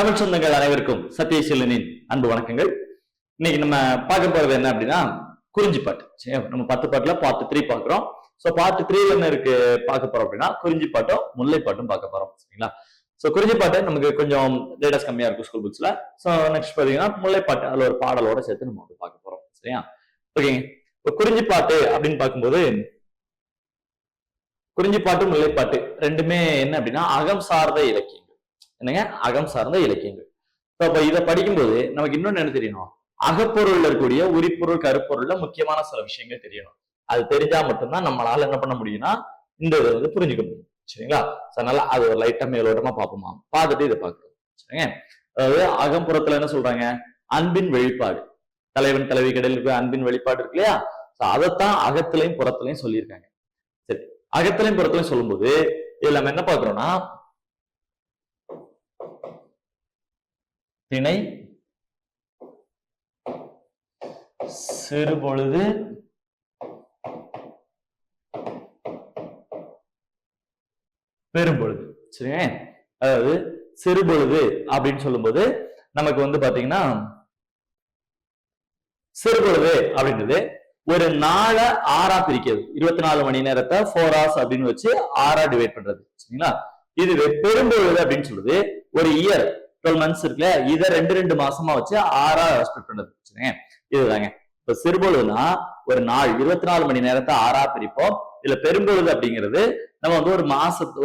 தமிழ் சொந்தங்கள் அனைவருக்கும் சத்யசீலனின் அன்பு வணக்கங்கள். இன்னைக்கு நம்ம பார்க்க போறது என்ன அப்படின்னா குறிஞ்சிப்பாட்டு. நம்ம 10 பாட்டுல பார்ட் 3 பாக்குறோம். சோ பார்ட் 3 என்ன இருக்கு பார்க்க போறோம் அப்படின்னா குறிஞ்சிப்பாட்டும் முல்லைப்பாட்டும் பார்க்க போறோம். சரிங்களா? சோ குறிஞ்சிப்பாட்டு நமக்கு கொஞ்சம் டேட்டாஸ் கம்மியா இருக்கும் ஸ்கூல் புக்ஸ்ல. சோ நெக்ஸ்ட் பாத்தீங்கன்னா முல்லைப்பாட்டு அதுல ஒரு பாடலோட சேர்த்து நம்ம வந்து பார்க்க போறோம். சரியா? ஓகேங்க. இப்போ குறிஞ்சிப்பாட்டு அப்படின்னு பார்க்கும்போது குறிஞ்சிப்பாட்டு முல்லைப்பாட்டு ரெண்டுமே என்ன அப்படின்னா அகம் சார்ந்த இலக்கியங்கள். என்னங்க? அகம் சார்ந்த இலக்கியங்கள். அப்ப இதை படிக்கும்போது நமக்கு இன்னொன்னு என்ன தெரியணும், அகப்பொருள்ல இருக்கக்கூடிய உரிப்பொருள் கருப்பொருள்ல முக்கியமான சில விஷயங்கள் தெரியணும். அது தெரிஞ்சா மட்டும்தான் நம்மளால என்ன பண்ண முடியும்னா இந்த இதை வந்து புரிஞ்சுக்க முடியும். சரிங்களா? அதனால அது ஒரு லைட்டா மேலோட்டமா பார்ப்போமா, பார்த்துட்டு இதை பார்க்கிறோம். சரிங்க? அதாவது அகம்புறத்துல என்ன சொல்றாங்க, அன்பின் வெளிப்பாடு, தலைவன் தலைவி கடையில் அன்பின் வெளிப்பாடு இருக்கு இல்லையா? அதைத்தான் அகத்திலையும் புறத்திலையும் சொல்லியிருக்காங்க. சரி, அகத்திலையும் புறத்திலையும் சொல்லும்போது இதுல நம்ம என்ன பார்க்கிறோம்னா திணை சிறுபொழுது பெரும்பொழுது. சரிங்க? அதாவது சிறுபொழுது அப்படின்னு சொல்லும்போது நமக்கு வந்து பாத்தீங்கன்னா சிறுபொழுது அப்படின்றது ஒரு நாளை 6ஆ பிரிக்கிறது. 24 மணி நேரத்தை 4 hours அப்படின்னு வச்சு 6ஆ டிவைட் பண்றது. சரிங்களா? இதுவே பெரும்பொழுது அப்படின்னு சொல்லுது ஒரு இயர் 12 months இருக்குல்ல, இதை 2 மாசமா வச்சு 6ஆ ஸ்ப்ளிட் பண்றது. சரிங்க? இதுதாங்க. இப்ப சிறுபொழுதுனா ஒரு நாள் 24 மணி நேரத்தை 6ஆ பிரிப்போம். இதுல பெரும்பொழுது அப்படிங்கிறது நம்ம வந்து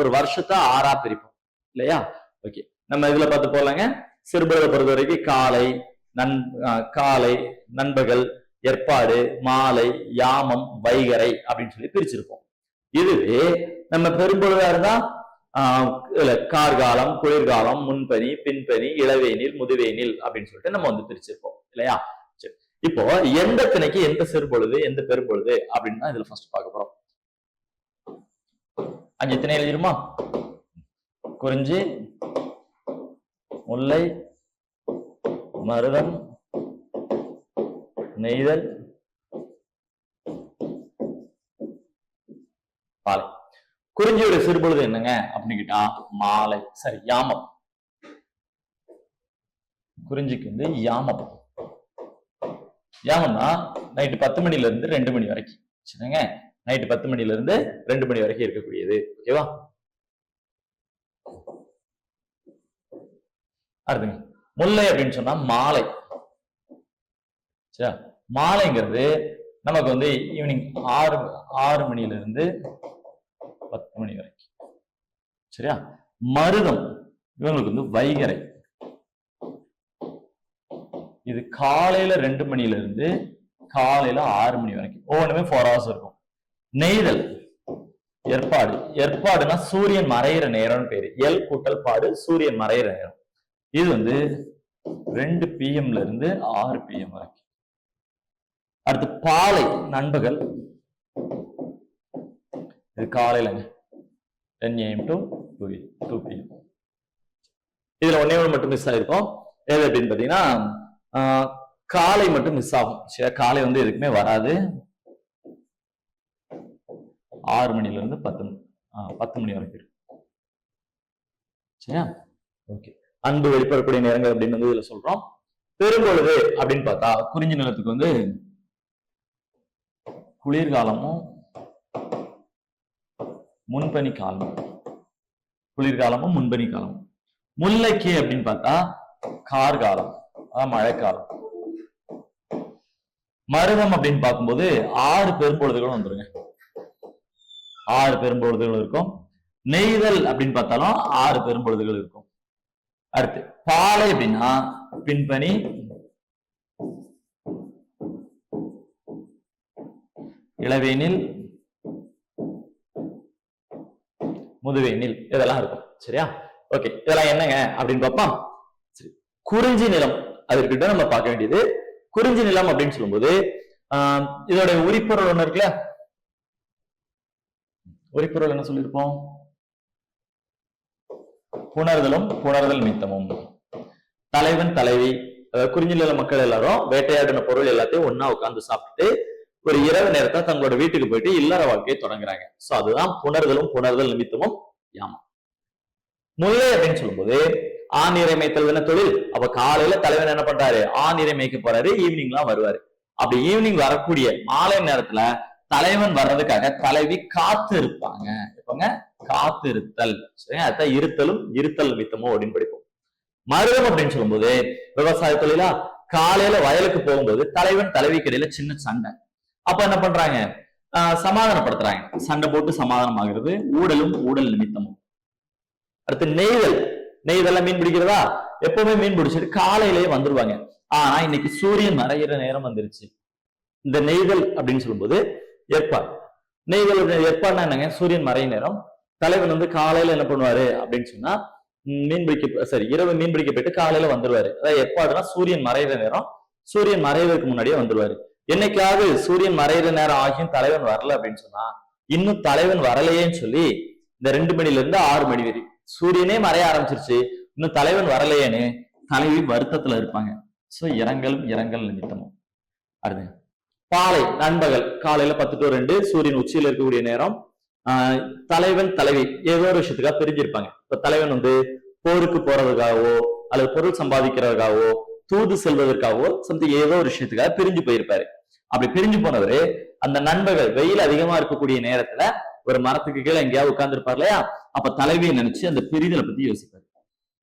ஒரு வருஷத்தை 6ஆ பிரிப்போம் இல்லையா? ஓகே, நம்ம இதுல பார்த்து போலாங்க. சிறுபொழுதை பொறுத்த வரைக்கும் காலை, நண்பகல், ஏற்பாடு, மாலை, யாமம், வைகறை அப்படின்னு சொல்லி பிரிச்சிருப்போம். இதுவே நம்ம பெரும்பொழுதா இருந்தா கார்காலம், குளிர்காலம், முன்பனி, பின்பனி, இளவேனில், முதுவேனில் அப்படின்னு சொல்லிட்டு நம்ம வந்து பிரிச்சிருப்போம் இல்லையா? சரி, இப்போ எந்த திணைக்கு எந்த சிறுபொழுது எந்த பெரும்பொழுது அப்படின்னு தான் இதுல ஃபர்ஸ்ட் பார்க்க போறோம். 5 திணை எழுதிருமா? குறிஞ்சி, முல்லை, மருதம், நெய்தல், பாலை. குறிஞ்சியோட சிறுபொழுது என்னங்க அப்படின்னு கேட்டா மாலை. சரி, யாமம். குறிஞ்சிக்கு வந்து யாமம். யாமம்னா நைட்டு 10 மணில இருந்து 2 மணி வரைக்கும். சரிங்க? நைட்டு 10 மணில இருந்து 2 மணி வரைக்கும் இருக்கக்கூடியது. ஓகேவா? அடுத்துங்க முல்லை அப்படின்னு சொன்னா மாலை. சரியா? மாலைங்கிறது நமக்கு வந்து ஈவினிங் 6 மணில இருந்து 10 மணி வரைக்கும். சரியா? மருதம் இவங்களுக்கு வந்து வைகறை. இது காலையில 2 மணில இருந்து காலையில 6 மணி வரைக்கும். ஒவ்வொன்றுமே 4 hours இருக்கும். நெய்தல், ஏற்பாடுனா சூரியன் மறையிற நேரம்னு பேரு. எல் கூட்டல் பாடு சூரியன் மறையிற நேரம். இது வந்து 2 PM இருந்து 6 PM வரைக்கும். அடுத்து பாலை, நண்பகல். இது காலையிலங்க 10 AM to 2 PM. இதுல ஒன்னே ஒன்று மட்டும் மிஸ் ஆயிருக்கும். எது அப்படின்னு பாத்தீங்கன்னா காலை மட்டும் மிஸ் ஆகும். சரி, காலை வந்து எதுக்குமே வராது. 6 மணில இருந்து 10 மணி வரைக்கும். சரியா? ஓகே, அன்பு வெளிப்படக்கூடிய நேரங்கள் அப்படின்னு வந்து இதுல சொல்றோம். பெரும்பொழுது அப்படின்னு பார்த்தா குறிஞ்சி நிலத்துக்கு வந்து குளிர்காலமும் முன்பனி காலமும். குளிர்காலமும் முன்பனி காலமும். முல்லைக்கு அப்படின்னு பார்த்தா கார்காலம், மழைக்காலம். மருதம் அப்படின்னு பார்க்கும்போது 6 பெரும்பொழுதுகளும் வந்துருங்க. 6 பெரும்பொழுதுகள் இருக்கும். நெய்தல் அப்படின்னு பார்த்தாலும் 6 பெரும்பொழுதுகள் இருக்கும். அடுத்து பாலை அப்படின்னா பின்பனி, இளவேனில், முதுவேனில் இதெல்லாம் இருக்கும். சரியா? ஓகே, இதெல்லாம் என்னங்க அப்படின்னு பார்ப்போம். சரி, குறிஞ்சி நிலம் அதற்கிட்ட நம்ம பார்க்க வேண்டியது. குறிஞ்சி நிலம் அப்படின்னு சொல்லும்போது இதோட உரிப்பொருள் ஒண்ணு இருக்குல்ல. உரிப்பொருள் என்ன சொல்லியிருப்போம்? புணர்தல் நிமித்தமும். தலைவன் தலைவி, குறிஞ்சி நில மக்கள் எல்லாரும் வேட்டையாடின பொருள் எல்லாத்தையும் ஒன்னா உட்கார்ந்து சாப்பிட்டு ஒரு இரவு நேரத்தை தங்களோட வீட்டுக்கு போயிட்டு இல்லற வாழ்க்கையை தொடங்குறாங்க. சோ அதுதான் புணர்தல் நிமித்தமும் யாமம். முல்லை அப்படின்னு சொல்லும்போது ஆண் இறை மேய்த்தல் என்ன தொழில். அப்ப காலையில தலைவன் என்ன பண்றாரு, ஆண் இறை மேய்க்க போறாரு, ஈவினிங்லாம் வருவாரு. அப்படி ஈவினிங் வரக்கூடிய மாலை நேரத்துல தலைவன் வர்றதுக்காக தலைவி காத்து இருப்பாங்க. இப்பங்க காத்து இருத்தல், அதான் இருத்தலும் இருத்தல் நிமித்தமும் அப்படின்னு படிப்போம். மருதம் அப்படின்னு சொல்லும்போது விவசாய தொழிலா, காலையில வயலுக்கு போகும்போது தலைவன் தலைவிக்கு இடையில சின்ன சண்டை. அப்ப என்ன பண்றாங்க, சமாதானப்படுத்துறாங்க. சண்டை போட்டு சமாதானம் ஆகிறது, ஊடலும் ஊடல் நிமித்தமும். அடுத்து நெய்தல். நெய்தெல்லாம் மீன் பிடிக்கிறதா, எப்பவுமே மீன் பிடிச்சிட்டு காலையிலேயே வந்துருவாங்க. ஆனா இன்னைக்கு சூரியன் மறைகிற நேரம் வந்துருச்சு. இந்த நெய்தல் அப்படின்னு சொல்லும்போது ஏற்பாடு. நெய்தல் ஏற்பாடுனா என்னங்க, சூரியன் மறைய நேரம். தலைவன் வந்து காலையில என்ன பண்ணுவாரு அப்படின்னு சொன்னா மீன் பிடிக்க, சரி இரவு மீன் பிடிக்க போயிட்டு காலையில வந்துருவாரு. அதாவது ஏற்பாடுனா சூரியன் மறைகிற நேரம், சூரியன் மறைவதற்கு முன்னாடியே வந்துருவாரு. என்னைக்காவது சூரியன் மறைகிற நேரம் ஆகியும் தலைவன் வரல அப்படின்னு சொன்னா, இன்னும் தலைவன் வரலையேன்னு சொல்லி இந்த 2 மணில இருந்து 6 மணி வரை சூரியனே மறைய ஆரம்பிச்சிருச்சு, இன்னும் தலைவன் வரலையேன்னு தலைவி வருத்தத்துல இருப்பாங்க. சோ இரங்கலும் இரங்கல் நிமித்தமும். அடுத்து பாலை நண்பகல், காலையில 10 to 2 சூரியன் உச்சியில இருக்கக்கூடிய நேரம். தலைவன் தலைவி ஏதோ ஒரு விஷயத்துக்காக பிரிஞ்சிருப்பாங்க. இப்ப தலைவன் வந்து போருக்கு போறதுக்காகவோ அல்லது பொருள் சம்பாதிக்கிறதுக்காகவோ தூது செல்வதற்காகவோ சம்திங் ஏதோ ஒரு விஷயத்துக்காக பிரிஞ்சு போயிருப்பாரு. அப்படி பிரிஞ்சு போனவரு அந்த நண்பகல் வெயில் அதிகமா இருக்கக்கூடிய நேரத்துல ஒரு மரத்துக்கு கீழே எங்கேயாவது உட்கார்ந்து இருப்பார் இல்லையா, அப்ப தலைவியை நினைச்சு அந்த பிரிதலை பத்தி யோசிப்பாரு.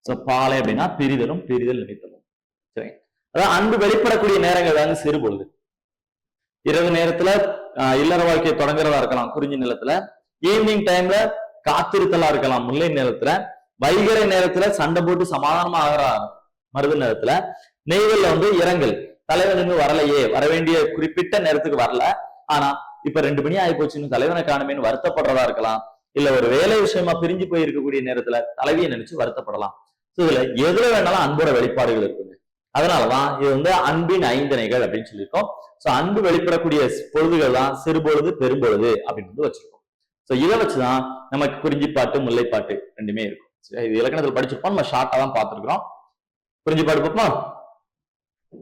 சோ பாலை அப்படின்னா பிரிதலும் பிரிதல் நிமித்தமும். சரி, அதான் அன்பு வெளிப்படக்கூடிய நேரங்கள் தாங்க சிறு பொழுது. இரவு நேரத்துல இல்லற வாழ்க்கையை தொடங்குறதா இருக்கலாம் குறிஞ்சி நிலத்துல, ஈவினிங் டைம்ல காத்திருத்தலா இருக்கலாம் முல்லை நிலத்துல, வைகறை நேரத்துல சண்டை போட்டு சமாதானமா ஆகிறா மருத நேரத்துல, நெய்தல்ல வந்து இரங்கல், தலைவன் இன்னும் வரலையே, வர வேண்டிய குறிப்பிட்ட நேரத்துக்கு வரல, ஆனா இப்ப 2 மணி ஆகி போச்சுன்னு தலைவனை காணுமேன்னு வருத்தப்படுறதா இருக்கலாம். இல்ல ஒரு வேலை விஷயமா பிரிஞ்சு போயிருக்கக்கூடிய நேரத்துல தலைவியை நினைச்சு வருத்தப்படலாம். இதுல எதுல வேணாலும் அன்போட வெளிப்பாடுகள் இருக்குங்க. அதனாலதான் இது வந்து அன்பின் ஐந்தனைகள் அப்படின்னு சொல்லியிருக்கோம். சோ அன்பு வெளிப்படக்கூடிய பொழுதுகள் தான் சிறுபொழுது பெரும்பொழுது அப்படின்னு வந்து வச்சிருக்கோம். சோ இதை வச்சுதான் நமக்கு குறிஞ்சிப்பாட்டு முல்லைப்பாட்டு ரெண்டுமே இருக்கும். இது இலக்கணத்துல படிச்சிருப்போம், நம்ம ஷார்ட்டா தான் பார்த்திருக்கிறோம். குறிஞ்சிப்பாட்டு பார்ப்போமா.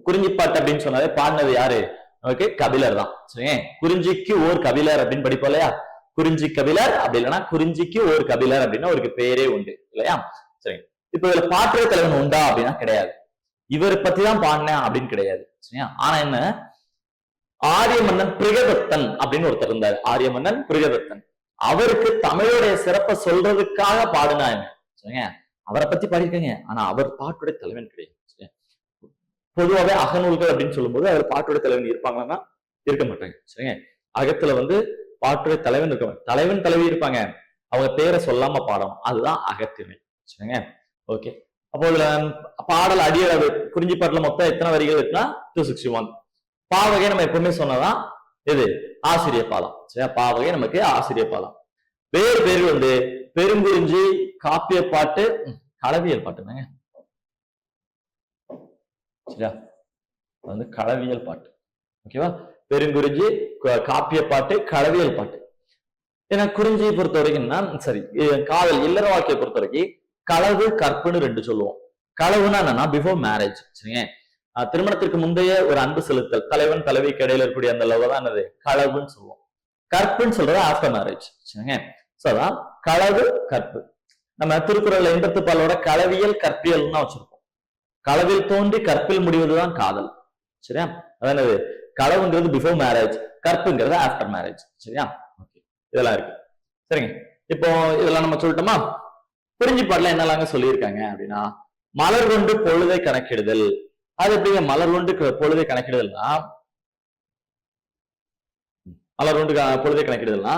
குறிஞ்சிப்பாட்டு அப்படின்னு சொன்னாலே பாடினது யாரு, நமக்கு கபிலர் தான். சரி, குறிஞ்சிக்கு ஓர் கபிலர் அப்படின்னு படிப்போம் இல்லையா, குறிஞ்சி கபிலர், அப்படி இல்லைன்னா குறிஞ்சிக்கு ஓர் கபிலர் அப்படின்னு ஒரு பேரே உண்டு இல்லையா. சரி, இப்ப இதுல பாட்டுரை தலைவன் உண்டா அப்படின்னா கிடையாது. இவரை பத்தி தான் பாடினேன் அப்படின்னு கிடையாது. சரியா, ஆனா என்ன, ஆரிய மன்னன் பிருகதத்தன் அப்படின்னு ஒருத்தர் இருந்தாரு. ஆரிய மன்னன் பிருகதத்தன், அவருக்கு தமிழுடைய சிறப்பை சொல்றதுக்காக பாடுனா என்ன. சரிங்க, அவரை பத்தி பாடிருக்கீங்க, ஆனா அவர் பாட்டுடைய தலைவன் கிடையாது. பொதுவாகவே அகநூல்கள் அப்படின்னு சொல்லும்போது அவர் பாட்டுடைய தலைவன் இருப்பாங்கன்னா இருக்க மாட்டாங்க. சரிங்க, அகத்துல வந்து பாட்டுடைய தலைவன் இருக்க, தலைவன் தலைவி இருப்பாங்க, அவங்க பேரை சொல்லாம பாடணும், அதுதான் அகத்திணை. சரிங்க, ஓகே. அப்போ இதுல பாடல் அடியளவு குறிஞ்சிப்பாட்டுல மொத்தம் எத்தனை வரிகள் இருக்குன்னா 261. பாவகை நம்ம எப்பவுமே சொன்னதான் இது ஆசிரிய பாலம். சரியா, பாவகை நமக்கு ஆசிரிய பாலம். வேறு பேரு வந்து பெருங்குறிஞ்சி, காப்பிய பாட்டு, களவியல் பாட்டுங்க. சரியா, வந்து களவியல் பாட்டு. ஓகேவா, பெருங்குறிஞ்சி, காப்பிய பாட்டு, களவியல் பாட்டு. ஏன்னா குறிஞ்சியை பொறுத்த வரைக்கும்னா சரி, காதல் இல்லற வாழ்க்கையை பொறுத்த வரைக்கும் களவு கற்புன்னு 2 சொல்லுவோம். களவுன்னா என்னன்னா பிஃபோர் மேரேஜ். சரிங்க, திருமணத்திற்கு முந்தைய ஒரு அன்பு செலுத்தல், தலைவன் தலைவிக்கு இடையில இருக்கக்கூடிய அந்த லவ் தான் என்னது களவுன்னு சொல்லுவோம். கற்புன்னு சொல்றது ஆஃப்டர் மேரேஜ். சரிங்க, சோ அதான் களவு கற்பு. நம்ம திருக்குறள் 80 களவியல் கற்பியல் தான் வச்சிருப்போம். களவில் தோன்றி கற்பில் முடிவதுதான் காதல். சரியா, அதானது களவுங்கிறது பிஃபோர் மேரேஜ், கற்புங்கிறது ஆஃப்டர் மேரேஜ். சரியா, ஓகே, இதெல்லாம் இருக்கு. சரிங்க, இப்போ இதெல்லாம் நம்ம சொல்லிட்டோமா. குறிஞ்சிப்பாட்டுல என்னெல்லாங்க சொல்லியிருக்காங்க அப்படின்னா, மலர் கொண்டு பொழுதை கணக்கிடுதல். அது எப்படிங்க மலர் கொண்டு பொழுதை கணக்கிடுதல்னா, மலர் கொண்டு பொழுதை கணக்கிடுதல்னா,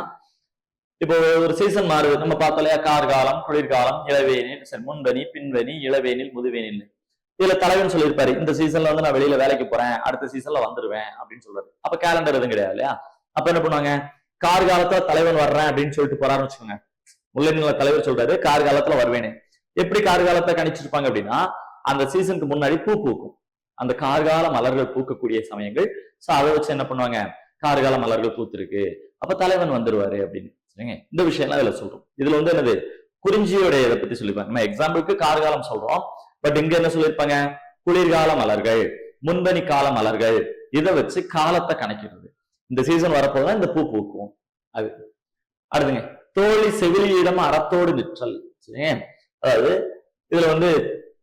இப்போ ஒரு சீசன் மாறுது, நம்ம பார்த்தோம் இல்லையா, கார்காலம், குளிர்காலம், இளவேனில், முன்பனி, பின்வனி, இளவேனில், முதுவேனில். இதுல தலைவன் சொல்லியிருப்பாரு, இந்த சீசன்ல வந்து நான் வெளியில வேலைக்கு போறேன், அடுத்த சீசன்ல வந்துருவேன் அப்படின்னு சொல்றாரு. அப்ப கேலண்டர் எதுவும் கிடையாது இல்லையா. அப்ப என்ன பண்ணுவாங்க, கார்காலத்துல தலைவன் வர்றேன் அப்படின்னு சொல்லிட்டு போறாருன்னு வச்சுக்கோங்க. முல்லைநில தலைவர் சொல்றாரு கார்காலத்துல வருவேனே. எப்படி கார்காலத்தை கணிச்சிருப்பாங்க அப்படின்னா, அந்த சீசனுக்கு முன்னாடி பூ பூக்கும், அந்த கார்கால மலர்கள் பூக்கக்கூடிய சமயங்கள். சோ அதை வச்சு என்ன பண்ணுவாங்க, கார்கால மலர்கள் பூத்திருக்கு, அப்ப தலைவன் வந்துருவாரு அப்படின்னு. சரிங்க, இந்த விஷயம் எல்லாம் இதுல சொல்றோம். இதுல வந்து என்னது குறிஞ்சியோடைய இதை பத்தி சொல்லிருப்பாங்க. நம்ம எக்ஸாம்பிளுக்கு கார்காலம் சொல்றோம், பட் இங்க என்ன சொல்லியிருப்பாங்க, குளிர்கால மலர்கள், முன்பனி கால மலர்கள், இதை வச்சு காலத்தை கணக்கிறது. இந்த சீசன் வரப்போதான் இந்த பூ பூக்கும். அது அடுத்துங்க தோழி செவிலியிடம் அறத்தோடு நிற்றல். சரிங்க, அதாவது இதுல வந்து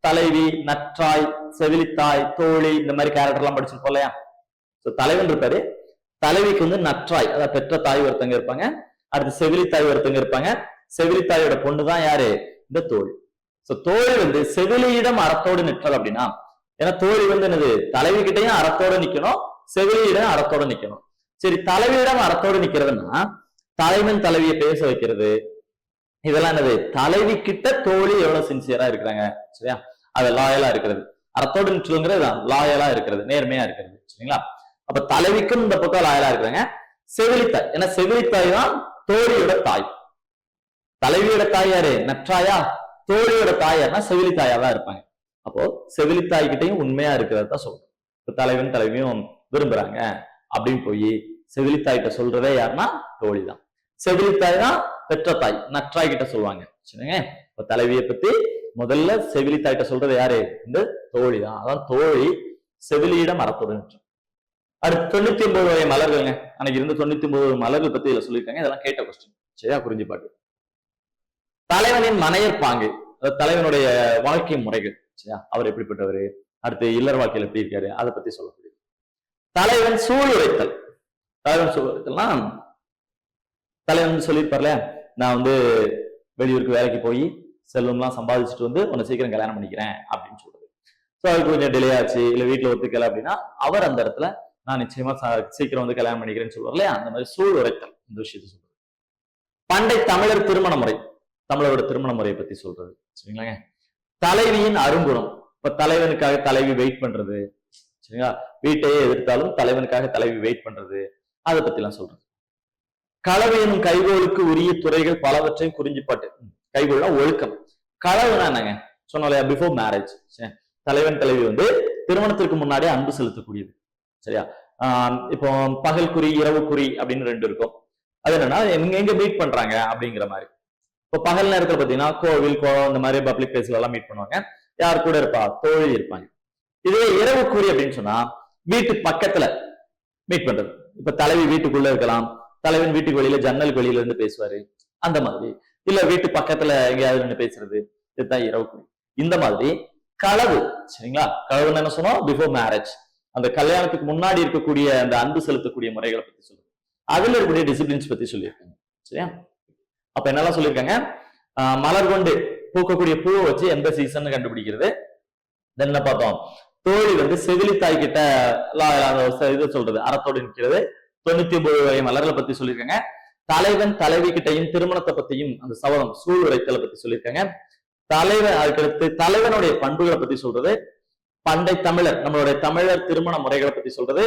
தலைவி, நற்றாய், செவிலித்தாய், தோழி, இந்த மாதிரி கேரக்டர் எல்லாம் படிச்சிருப்போம் இல்லையா? தலைவன் இருப்பாரு, தலைவிக்கு வந்து நற்றாய், அதாவது பெற்ற தாய் ஒருத்தங்க இருப்பாங்க, அடுத்து செவிலித்தாய் ஒருத்தங்க இருப்பாங்க. செவிலித்தாயோட பொண்ணுதான் யாரு? இந்த தோழி. தோழி வந்து செவிலியிடம் அறத்தோடு நிற்றல் அப்படின்னா, ஏன்னா தோழி வந்து என்னது, தலைவி கிட்டையும் அறத்தோட நிக்கணும், செவிலியிடம் அறத்தோட நிக்கணும். சரி, தலைவியிடம் அறத்தோடு நிக்கிறதுன்னா தலைவன் தலைவியை பேச வைக்கிறது, இதெல்லாம் என்னது, தலைவி கிட்ட தோழி எவ்வளவு சின்சியரா இருக்கிறாங்க, சரியா, அது லாயலா இருக்கிறது. அறத்தோடு நிற்றல்ங்கிறது லாயலா இருக்கிறது, நேர்மையா இருக்கிறது, சரிங்களா? அப்ப தலைவிக்கும் இந்த பக்கம் லாயலா இருக்கிறாங்க. செவிலித்தாய், ஏன்னா செவிலித்தாய் தான் தோழியோட தாய். தலைவியோட தாய் யாரு? நற்றாயா. தோழியோட தாய் யாருன்னா செவிலித்தாயா தான் இருப்பாங்க. அப்போ செவிலித்தாய் கிட்டையும் உண்மையா இருக்கிறதா சொல்றோம். இப்ப தலைவன் தலைவியும் விரும்புறாங்க அப்படின்னு போய் செவிலித்தாய்கிட்ட சொல்றதே யாருன்னா தோழி தான். செவிலித்தாய் தான் பெற்ற தாய், நற்றாய் கிட்ட சொல்லுவாங்க, சரிங்க. இப்ப தலைவியை பத்தி முதல்ல செவிலித்தாய்கிட்ட சொல்றது யாரு? இந்த தோழி தான். அதான் தோழி செவிலியிடம் அறத்தோடு நிற்கும். அடுத்து 99 வகை மலர்கள்ங்க. அன்னைக்கு இருந்த 99 மலர்கள் பத்தி இதுல சொல்லியிருக்காங்க. இதெல்லாம் கேட்ட கொஸ்டின், சரியா? குறிஞ்சி பாட்டு. தலைவனின் மனையர் பாங்கு, தலைவனுடைய வாழ்க்கை முறைகள், சரியா, அவர் எப்படிப்பட்டவர், அடுத்து இல்லற வாழ்க்கையில் எப்படி இருக்காரு, அதை பத்தி சொல்லக்கூடிய. தலைவன் சூழ்நிலைத்தல். தலைவன் சூழ்நிலைத்தல்னா, தலைவன் சொல்லியிருப்பார்ல, நான் வந்து வெளியூருக்கு வேலைக்கு போய் செல்வம்லாம் சம்பாதிச்சுட்டு வந்து உன்னை சீக்கிரம் கல்யாணம் பண்ணிக்கிறேன் அப்படின்னு சொல்றது. அவருக்கு கொஞ்சம் டிலே ஆச்சு, இல்ல வீட்டுல ஒத்துக்கல அப்படின்னா அவர் அந்த இடத்துல நான் நிச்சயமா சீக்கிரம் வந்து கல்யாணம் பண்ணிக்கிறேன்னு சொல்லுவார் இல்லையா? அந்த மாதிரி சூழ் உரைத்தல் இந்த விஷயத்தை சொல்றது. பண்டை தமிழர் திருமண முறை, தமிழரோட திருமண முறையை பத்தி சொல்றது, சரிங்களாங்க. தலைவியின் அருங்குணம், இப்ப தலைவனுக்காக தலைவி வெயிட் பண்றது, சரிங்களா, வீட்டையே எதிர்த்தாலும் தலைவனுக்காக தலைவி வெயிட் பண்றது, அதை பத்தி எல்லாம் சொல்றது. களவு எனும் கைகோளுக்கு உரிய துறைகள் பலவற்றையும் குறிஞ்சிப்பாட்டு. கைகோள்னா ஒழுக்கம், களவுனா என்னங்க சொன்னாலே பிஃபோர் மேரேஜ். தலைவன் தலைவி வந்து திருமணத்திற்கு முன்னாடியே அன்பு செலுத்தக்கூடியது, சரியா? இப்போ பகல் குறி இரவு குறி அப்படின்னு 2 இருக்கும். அது என்னன்னா எங்க மீட் பண்றாங்க அப்படிங்கிற மாதிரி. இப்போ பகல் நேரத்துல பாத்தீங்கன்னா கோவில், குளம், இந்த மாதிரி பப்ளிக் பிளேஸ்ல எல்லாம் மீட் பண்ணுவாங்க. யார் கூட இருப்பா? தோழி இருப்பாங்க. இதே இரவு குறி அப்படின்னு சொன்னா வீட்டு பக்கத்துல மீட் பண்றது. இப்ப தலைவி வீட்டுக்குள்ள இருக்கலாம், தலைவன் வீட்டுக்கு வெளியில ஜன்னல் வெளியில இருந்து பேசுவாரு, அந்த மாதிரி. இல்ல வீட்டு பக்கத்துல எங்கேயாவது நின்று பேசுறது, இதுதான் இரவு குறி. இந்த மாதிரி களவு, சரிங்களா? களவுன்னு என்ன சொன்னோம்? பிஃபோர் மேரேஜ், அந்த கல்யாணத்துக்கு முன்னாடி இருக்கக்கூடிய அந்த அன்பு செலுத்தக்கூடிய முறைகளை பத்தி சொல்லுங்க. அதுல இருக்கக்கூடிய டிசிப்ளின்ஸ் பத்தி சொல்லியிருக்காங்க, சரியா? அப்ப என்னெல்லாம் சொல்லியிருக்காங்க? மலர் கொண்டு பூக்கக்கூடிய பூவை வச்சு எந்த சீசன் கண்டுபிடிக்கிறது. என்ன பார்த்தோம்? தோழி வந்து செவிலித்தாய் கிட்ட இது சொல்றது, அறத்தோடு நிற்கிறது. 99 வகை மலர்களை பத்தி சொல்லியிருக்காங்க. தலைவன் தலைவி கிட்டையும் திருமணத்தை பத்தியும் அந்த சவரம் சூழ் உரைத்தலை பத்தி சொல்லியிருக்காங்க. தலைவன், அதுக்கடுத்து தலைவனுடைய பண்புகளை பத்தி சொல்றது. பண்டை தமிழர், நம்மளுடைய தமிழர் திருமண முறைகளை பத்தி சொல்றது.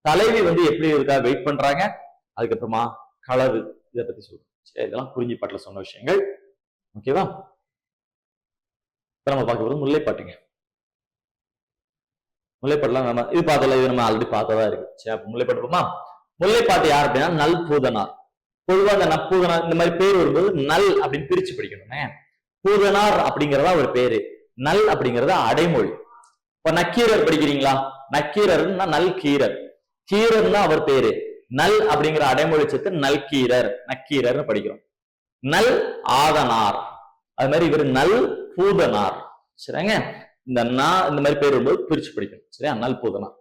தலைவி வந்து எப்படி இருக்கா வெயிட் பண்றாங்க, அதுக்கப்புறமா களவு, இதை பத்தி சொல்றோம். சரி, இதெல்லாம் குறிஞ்சிப்பாட்டுல சொன்ன விஷயங்கள், ஓகேவா? நம்ம பார்க்க போறது முல்லைப்பாட்டுங்க. முல்லைப்பாட்டுலாம் நம்ம இது பார்த்தல, இது நம்ம ஆல்ரெடி பார்த்ததா இருக்கு. சரி, அப்ப முல்லைப்பாட்டு போமா. முல்லைப்பாட்டு யார் அப்படின்னா நல்பூதனார். பொதுவாக அந்த நற்பூதனார் இந்த மாதிரி பேர் வரும்போது நல் அப்படின்னு பிரிச்சு படிக்கணும். பூதனார் அப்படிங்கிறதா ஒரு பேரு, நல் அப்படிங்கறத அடைமொழி. இப்ப நக்கீரர் படிக்கிறீங்களா? நக்கீரர்னா நல் கீரர், கீரர்னா அவர் பேரு. நல் அப்படிங்கிற அடைமொழி சேர்த்து நல்கீரர், நக்கீரர்னு படிக்கிறோம். நல் ஆதனார், அது மாதிரி இவர் நல் பூதனார், சரிங்க. இந்த இந்த மாதிரி பேர் வரும்போது பிரிச்சு படிக்கணும், சரியா? நல் பூதனார்.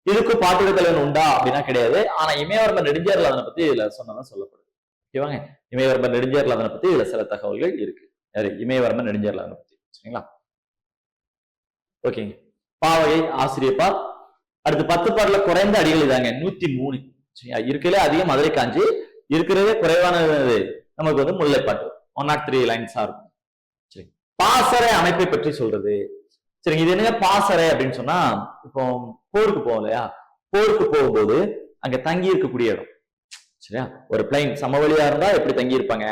இதுக்கு பாட்டுட தலைவன் உண்டா அப்படின்னா கிடையாது. ஆனா இமயவர்ம நெடுஞ்சேரலாதனை பத்தி இதுல சொன்னதான் சொல்லப்படுது, ஓகேவாங்க. இமயவர்ம நெடுஞ்சேரலாதனை பத்தி இதுல சில தகவல்கள் இருக்கு. இமயவர்மன் நெடுஞ்சேரலாதனை பத்தி, சரிங்களா? ஓகேங்க. பாவகை ஆசிரியப்பா. அடுத்து 10 பாட்டுல குறைந்த அடிகள் இதாங்க 103. சரியா? இருக்கலே அதிகம் மதுரை காஞ்சி, இருக்கிறதே குறைவானது நமக்கு வந்து முல்லைப்பாட்டு 103 லைன்ஸா இருக்கும். சரி, பாசறை அமைப்பை பற்றி சொல்றது. சரிங்க, இது என்னங்க பாசறை அப்படின்னு சொன்னா, இப்போ போருக்கு போவோம் இல்லையா? போருக்கு போகும்போது அங்க தங்கி இருக்கக்கூடிய இடம், சரியா? ஒரு பிளைன் சமவெளியா இருந்தா எப்படி தங்கி இருப்பாங்க?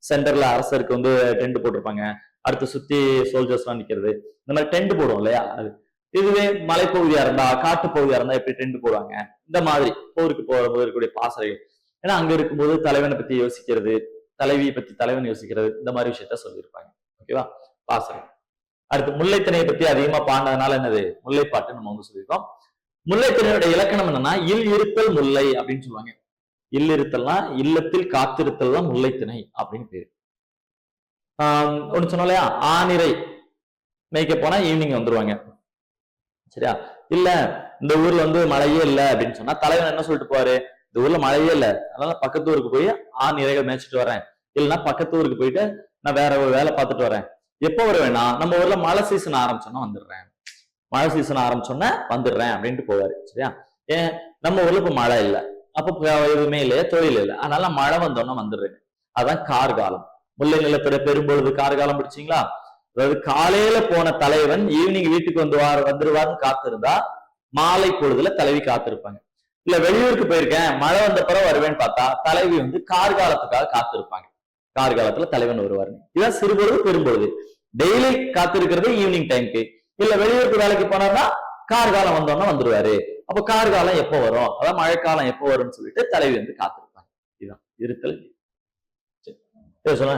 சென்டர்ல அரசருக்கு வந்து டென்ட் போட்டிருப்பாங்க, அடுத்து சுத்தி சோல்ஜர்ஸ் எல்லாம் நிக்கிறது, இந்த மாதிரி டென்ட் போடுவோம் இல்லையா? அது இதுவே மலைப்பகுதியா இருந்தா, காட்டு பகுதியா இருந்தா எப்படி டென்ட் போடுவாங்க? இந்த மாதிரி போருக்கு போகும்போது இருக்கக்கூடிய பாசறைகள். ஏன்னா அங்க இருக்கும்போது தலைவனை பத்தி யோசிக்கிறது, தலைவியை பத்தி தலைவன் யோசிக்கிறது, இந்த மாதிரி விஷயத்த சொல்லியிருப்பாங்க, ஓகேவா? பாசறை. அடுத்து முல்லைத்திணையை பத்தி அதிகமா பாடினதுனால என்னது முல்லைப்பாட்டு நம்ம வந்து சொல்லியிருக்கோம். முல்லைத்திணையோட இலக்கணம் என்னன்னா இல் இருத்தல் முல்லை அப்படின்னு சொல்லுவாங்க. இல் இருத்தல்னா இல்லத்தில் காத்திருத்தல் தான் முல்லைத்திணை அப்படின்னு பேரு. ஒண்ணு சொன்னோம் இல்லையா? ஆனிரை, மேய்க்க போனா ஈவினிங் வந்துருவாங்க. சரியா? இல்ல இந்த ஊர்ல வந்து மழையே இல்லை அப்படின்னு சொன்னா தலைவன் என்ன சொல்லிட்டு போவாரு, இந்த ஊர்ல மழையே இல்லை, அதனால பக்கத்து ஊருக்கு போய் ஆண் இறைகள் மேய்ச்சிட்டு வரேன், இல்லைன்னா பக்கத்து ஊருக்கு போயிட்டு நான் வேற ஒரு வேலை பார்த்துட்டு வரேன். எப்போ வருவேன்னா நம்ம ஊர்ல மழை சீசன் ஆரம்பிச்சோன்னா வந்துடுறேன், மழை சீசன் ஆரம்பிச்சோன்னா வந்துடுறேன் அப்படின்ட்டு போவாரு. சரியா? ஏன் நம்ம ஊர்ல இப்ப மழை இல்லை, அப்போ எதுவுமே இல்லையா, தொழில் இல்லை, அதனால மழை வந்தோன்னா வந்துடுறேன். அதான் கார்காலம். முல்லை நிலத்தோட பெரும்பொழுது கார்காலம் பிடிச்சிங்களா? அதாவது காலையில போன தலைவன் ஈவினிங் வீட்டுக்கு வந்துருவாருன்னு காத்திருந்தா மாலை பொழுதுல தலைவி காத்திருப்பாங்க. இல்ல வெளியூருக்கு போயிருக்கேன் மழை வந்த பிறகு வருவேன்னு பார்த்தா தலைவி வந்து கார்காலத்துக்காக காத்திருப்பாங்க. கார்காலத்துல தலைவன் வருவாரு. இதான் சிறுபொழுது பெரும்பொழுது. டெய்லி காத்திருக்கிறது ஈவினிங் டைம்க்கு. இல்ல வெளியூருக்கு வேலைக்கு போனார்னா கார்காலம் வந்தோன்னா வந்துருவாரு. அப்ப கார்காலம் எப்போ வரும், அதான் மழைக்காலம் எப்போ வரும்னு சொல்லிட்டு தலைவி வந்து காத்திருப்பாங்க. இதுதான் இருத்தல். சொல்ல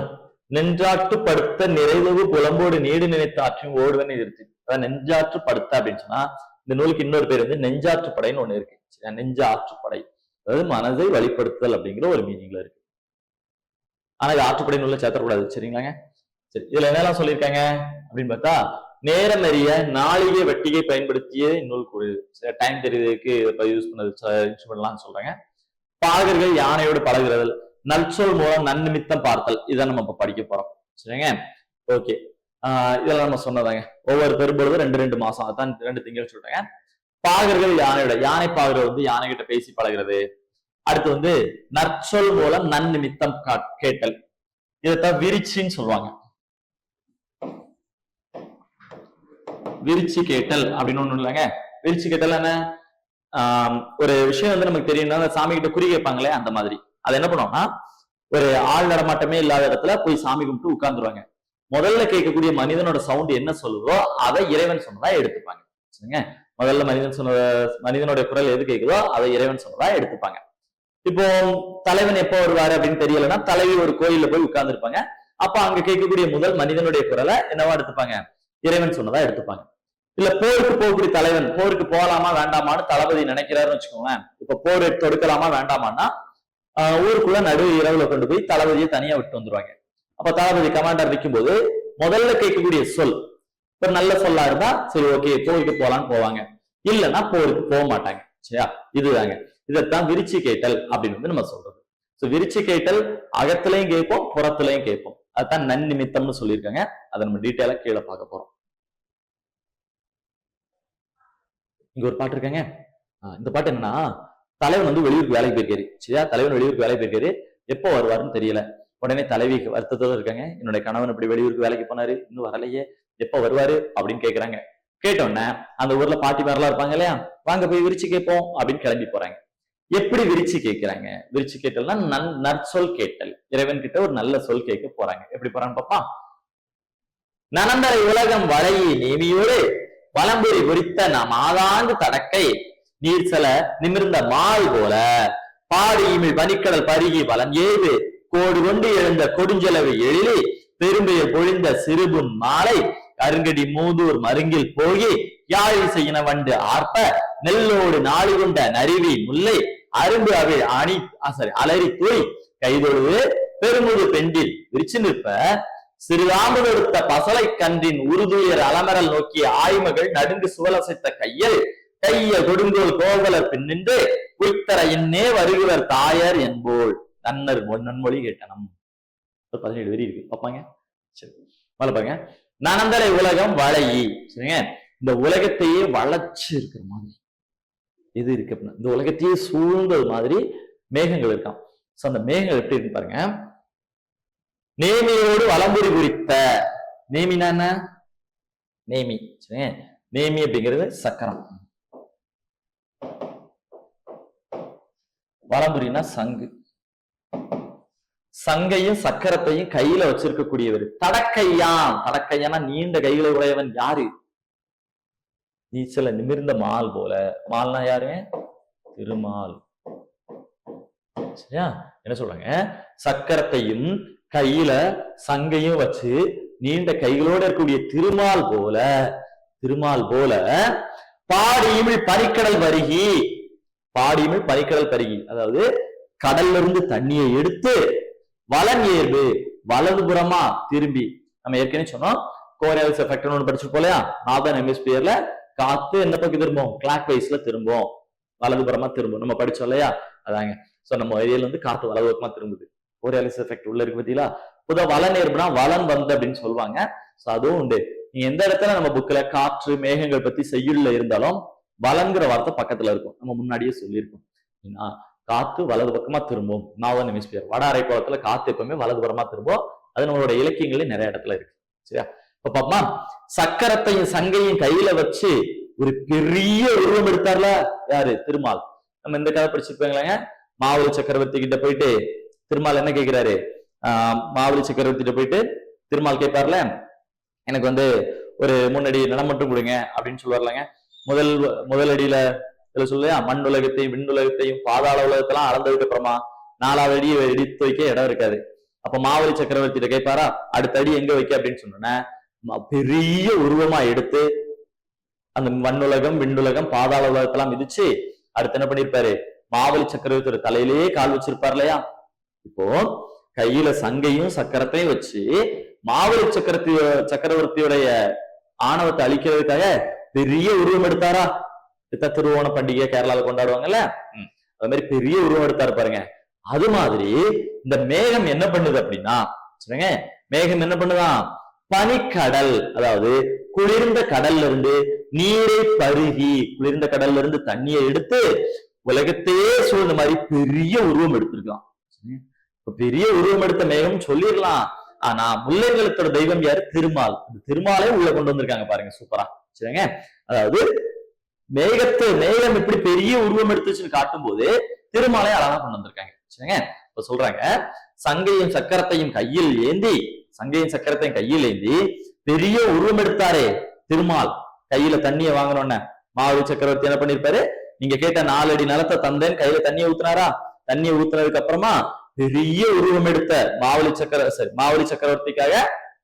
நெஞ்சாற்று படுத்த நிறைவு புலம்போடு நீடு நினைத்த ஆற்றையும் ஓடுவன்னு இருக்கு. அதான் நெஞ்சாற்று படுத்த அப்படின்னு சொன்னா இந்த நூலுக்கு இன்னொரு பேர் வந்து நெஞ்சாற்று படைன்னு ஒண்ணு இருக்கு. நெஞ்சாற்று படை, அதாவது மனதை வழிபடுத்தல் அப்படிங்கிற ஒரு மீனிங்ல இருக்கு. ஆனா இது ஆற்றுப்படை நூல்ல சேர்த்தக்கூடாது. சரிங்களாங்க? சரி, இதுல என்னெல்லாம் சொல்லியிருக்காங்க அப்படின்னு பார்த்தா, நேரம் அறிய நாளிகை வெட்டிகை பயன்படுத்திய நூல் கூடு. டைம் தெரியுதுக்கு யூஸ் பண்ணது இன்ஸ்ட்ருமெண்ட்லாம் சொல்றாங்க. பாகர்கள் யானையோடு பழகுறதல், நற்சொல் மூலம் நன்னிமித்தம் பார்த்தல், இதை நம்ம இப்ப படிக்க போறோம். சரிங்க? ஓகே. இதெல்லாம் நம்ம சொன்னதாங்க. ஒவ்வொரு பெரும்பொழுது 2 மாசம், அதான் 2 திங்கள் சொல்றாங்க. பாகர்கள் யானையோட, யானை பாகர்கள் வந்து யானை கிட்ட பேசி பழகிறது. அடுத்து வந்து நற்சொல் மூலம் நன்னிமித்தம் கேட்டல், இதைத்தான் விரிச்சின்னு சொல்லுவாங்க. விரிச்சி கேட்டல் அப்படின்னு ஒண்ணு இல்லைங்க. விரிச்சி கேட்டல் என்ன, ஒரு விஷயம் வந்து நமக்கு தெரியும்னா சாமி கிட்ட குறி கேட்பாங்களே, அந்த மாதிரி. அது என்ன பண்ணுவோம்னா, ஒரு ஆள் நடமாட்டமே இல்லாத இடத்துல போய் சாமி கும்பிட்டு உட்கார்ந்துருவாங்க. முதல்ல கேட்கக்கூடிய மனிதனோட சவுண்ட் என்ன சொல்லுதோ அதை இறைவன் சொன்னதா எடுத்துப்பாங்க. சரிங்க? முதல்ல மனிதனோட குரல் எது கேட்குதோ அதை இறைவன் சொன்னதா எடுத்துப்பாங்க. இப்போ தலைவன் எப்போ வருவாரு அப்படின்னு தெரியலன்னா தலைவி ஒரு கோயில்ல போய் உட்கார்ந்து இருப்பாங்க. அப்ப அங்க கேட்கக்கூடிய முதல் மனிதனுடைய குரலை என்னவா எடுத்துப்பாங்க, இறைவன் சொன்னதா எடுத்துப்பாங்க. இல்ல போருக்கு போகக்கூடிய தலைவன் போருக்கு போகலாமா வேண்டாமான்னு தளபதி நினைக்கிறாருன்னு வச்சுக்கோங்களேன். இப்ப போர் தொடுக்கலாமா வேண்டாமான்னா ஊருக்குள்ள நடு இரவுல கொண்டு போய் தளபதியை தனியா விட்டு வந்துருவாங்க. அப்ப தளபதி கமாண்டர் நிற்கும் போது முதல்ல கேட்கக்கூடிய சொல் இப்ப நல்ல சொல்லா இருந்தா சரி ஓகே போருக்கு போலான்னு போவாங்க, இல்லைன்னா போருக்கு போக மாட்டாங்க. சரியா? இதுதாங்க. இதைத்தான் விரிச்சி கேட்டல் அப்படின்னு வந்து நம்ம சொல்றது. விரிச்சி கேட்டல் அகத்திலையும் கேட்போம் புறத்திலையும் கேட்போம். அதுதான் நன்னிமித்தம்னு சொல்லியிருக்காங்க. அதை நம்ம டீட்டெயிலா கீழே பார்க்க போறோம். இங்க ஒரு பாட்டு இருக்காங்க. இந்த பாட்டு என்னன்னா, தலைவன் வந்து வெளியூருக்கு வேலைக்கு போயிருக்காரு. சரியா? தலைவன் வெளியூருக்கு வேலைக்கு போயிருக்காரு. எப்போ வருவாருன்னு தெரியல. உடனே தலைவி வருத்தத்தோட இருக்காங்க, என்னுடைய கணவன் இப்படி வெளியூருக்கு வேலைக்கு போனாரு, இன்னும் வரலையே, எப்ப வருவாரு அப்படின்னு கேக்குறாங்க. கேட்டோன்னே அந்த ஊர்ல பாட்டி மாதிரிலாம் இருப்பாங்க இல்லையா, வாங்க போய் விரிச்சு கேட்போம் அப்படின்னு கிளம்பி போறாங்க. எப்படி விரிச்சு கேட்கிறாங்க? விரிச்சு கேட்டல்னா நற்சொல் கேட்டல். இறைவன் கிட்ட ஒரு நல்ல சொல் கேட்க போறாங்க. எப்படி போறான்னு பாப்பா. நனந்தரை உலகம் வளையி நேமியோடு வலம்புரி குறித்த நம் ஆதாங்கு தடக்கை நீர் செல நிமிர்ந்த மால் போல பாடியிமிழ் பனிக்கடல் பருகி வலம் ஏது கோடு கொண்டு எழுந்த கொடுஞ்செலவு எழிலி பெரும்பெயர் பொழிந்த சிறுபுன் மாலை கருங்கடி மூதூர் மருங்கில் போகி யாழி செய்யின வண்டு ஆர்ப்ப நெல்லோடு நாளி கொண்ட நரிவி முல்லை அரும்பு அவிழ் அலறி தூய் கைதொழுது பெருமுது பெண்டில் விரிச்சு நிற்ப சிறுதாம்பு கொடுத்த பசலை கன்றின் உருதுயர் அலமரல் நோக்கிய ஆய்மகள் நடுங்கு சுவலசைத்த கையில் கைய கொடுங்கோல் கோவலர் பின்னின்று குய்த்தர இன்னே வருகிறர் தாயர் என்போல் நன்னர் நன்மொழி கேட்டனம். 17 வரி இருக்கு பாப்பாங்க. சரி, பாருங்க. நனந்தரை உலகம் வளையி. சரிங்க? இந்த உலகத்தையே வளைச்சு இருக்கிற மாதிரி எது இருக்கு அப்படின்னா, இந்த உலகத்தையே சூழ்ந்தது மாதிரி மேகங்கள் இருக்கான். சோ அந்த மேகங்கள் எப்படி இருக்கு பாருங்க. நேமியோடு வலம்புரி குறித்த, நேமினா என்ன? நேமி. சரிங்க? நேமி அப்படிங்கிறது சக்கரம், வலம்புரினா சங்கு. சங்கையும் சக்கரத்தையும் கையில வச்சிருக்கக்கூடியவர் தடக்கையான். தடக்கையானா நீண்ட கைகளை உடையவன் யாரு? நீச்சல நிமிர்ந்த மால் போல. மால்னா யாரு? திருமால். சரியா? என்ன சொல்றாங்க? சக்கரத்தையும் கையில சங்கையும் வச்சு நீண்ட கைகளோட இருக்கக்கூடிய திருமால் போல, திருமால் போல பாடியுமிழ் பனிக்கடல் வருகி. பாடியுமிழ் பனிக்கடல் பருகி, அதாவது கடல்ல இருந்து தண்ணியை எடுத்து வலன் ஏர்வு வலதுபுறமா திரும்பி. நம்ம ஏற்கனவே சொன்னோம், கோரியாலிஸ் எஃபெக்ட்னு ஒன்று படிச்சிருப்போம் இல்லையா? நார்தர்ன் ஹெமிஸ்பியர்ல காத்து என்ன பக்கம் திரும்பும்? கிளாக் வைஸ்ல திரும்பும், வலதுபுறமா திரும்பும். நம்ம படிச்சோம் இல்லையா? அதாங்க. சோ நம்ம ஏரியால வந்து காத்து வலது பக்கமா திரும்புது. கோரியாலிஸ் எஃபெக்ட் உள்ள இருக்கு பத்தியா? புத வலன் நேர்புனா வலன் வந்து அப்படின்னு சொல்லுவாங்க. சோ அதுவும் உண்டு. நீங்க எந்த இடத்துல நம்ம புக்ல காற்று மேகங்கள் பத்தி செய்யுள்ள இருந்தாலும் வலன்கிற வார்த்தை பக்கத்துல இருக்கும். நம்ம முன்னாடியே சொல்லியிருக்கோம். காத்து வலது பக்கமா திரும்பும். நார்தர்ன் ஹெமிஸ்பியர் வட அரைக்கோளத்துல காத்து எப்பவுமே வலதுபுறமா திரும்பும். அது நம்மளோட இலக்கியங்களே நிறைய இடத்துல இருக்கு. சரியா? இப்ப பாப்பா, சக்கரத்தையும் சங்கையும் கையில வச்சு ஒரு பெரிய உருவம் எடுத்தார்ல யாரு? திருமால். நம்ம இந்த கதை படிச்சிருப்பாங்களேங்க. மாவலி சக்கரவர்த்தி கிட்ட போயிட்டு திருமால் என்ன கேட்கிறாரு? மாவலி சக்கரவர்த்தி போயிட்டு திருமால் கேட்பார்ல, எனக்கு வந்து ஒரு 3 அடி நிலம் மட்டும் கொடுங்க அப்படின்னு சொல்லுவார்லங்க. முதல் அடியில இதுல சொல்லையா, மண் உலகத்தையும் விண்ணுலகத்தையும் பாதாள உலகத்தெல்லாம் அளந்ததுக்கு அப்புறமா 4வது அடியை எடுத்து வைக்க இடம் இருக்காது. அப்ப மாவலி சக்கரவர்த்திட்ட கேட்பாரா, அடுத்த அடி எங்க வைக்க அப்படின்னு சொன்னோன்னா, பெரிய உருவமா எடுத்து அந்த மண்ணுலகம் விண்ணுலகம் பாதாள உலகத்தெல்லாம் மிதிச்சு அடுத்து என்ன பண்ணிருப்பாரு? மாவலி சக்கரவர்த்தியோட தலையிலேயே கால் வச்சிருப்பார் இல்லையா? இப்போ கையில சங்கையும் சக்கரத்தையும் வச்சு மாவலி சக்கரவர்த்தியோடைய ஆணவத்தை அழிக்கிறதுக்காக பெரிய உருவம் எடுத்தாரா? திருவோண பண்டிகை கேரளால கொண்டாடுவாங்கல்ல, அது மாதிரி பெரிய உருவம் எடுத்தாரு பாருங்க. அது மாதிரி இந்த மேகம் என்ன பண்ணுது அப்படின்னா, சொல்லுங்க, மேகம் என்ன பண்ணுதான்? பனிக்கடல், அதாவது குளிர்ந்த கடல்ல இருந்து நீரை பருகி, குளிர்ந்த கடல்ல இருந்து தண்ணியை எடுத்து உலகத்தையே சூழ்ந்த மாதிரி பெரிய உருவம் எடுத்திருக்கலாம். பெரிய உருவம் எடுத்த மேகம் சொல்லிடலாம். ஆனா முல்லை நிலத்தோட தெய்வம் யாரு? திருமால். திருமாலே உள்ள கொண்டு வந்திருக்காங்க பாருங்க, சூப்பரா. சரிங்க, அதாவது மேகம் எப்படி பெரிய உருவம் எடுத்துச்சுன்னு காட்டும் போது திருமாலே அழகா கொண்டு வந்திருக்காங்க. சரிங்க, இப்ப சொல்றாங்க, சங்கையும் சக்கரத்தையும் கையில் ஏந்தி பெரிய உருவம் எடுத்தாரே திருமால். கையில தண்ணியை வாங்கணும்னு மாவலி சக்கரவர்த்தி என்ன பண்ணிருப்பாரு? நீங்க கேட்ட 4 அடி நிலத்தை தந்தேன், கையில தண்ணியை ஊத்துனாரா? தண்ணியை ஊத்துனதுக்கு அப்புறமா பெரிய உருவம் எடுத்த மாவலி சக்கரவர்த்திக்காக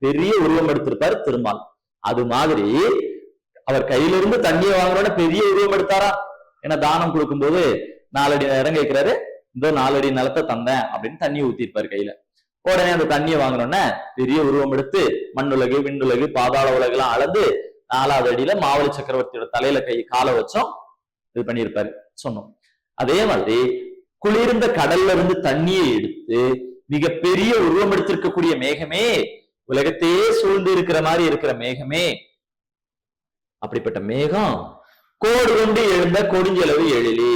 பெரிய உருவம் எடுத்திருப்பாரு திருமால். அது மாதிரி அவர் கையிலிருந்து தண்ணியை வாங்குறோன்னு பெரிய உருவம் எடுத்தாரா? ஏன்னா தானம் கொடுக்கும் போது 4 அடி இடம் கேட்கிறாரு, இந்த 4 அடி நிலத்தை தந்தேன் அப்படின்னு தண்ணியை ஊத்திருப்பாரு கையில. உடனே அந்த தண்ணியை வாங்கணும்னா பெரிய உருவம் எடுத்து மண்ணுலகு விண்ணுலகு பாதாள உலகு எல்லாம் அளந்து 4வது அடியில மாவலி சக்கரவர்த்தியோட தலையில காலை வச்சோம் இது பண்ணியிருப்பாரு சொன்னோம். அதே மாதிரி குளிர்ந்த கடல்ல இருந்து தண்ணியை எடுத்து மிகப்பெரிய உருவம் எடுத்திருக்கக்கூடிய மேகமே, உலகத்தையே சூழ்ந்து இருக்கிற மாதிரி இருக்கிற மேகமே, அப்படிப்பட்ட மேகம் கோடு கொண்டு எழுந்த கொடுஞ்செலவு எழிலி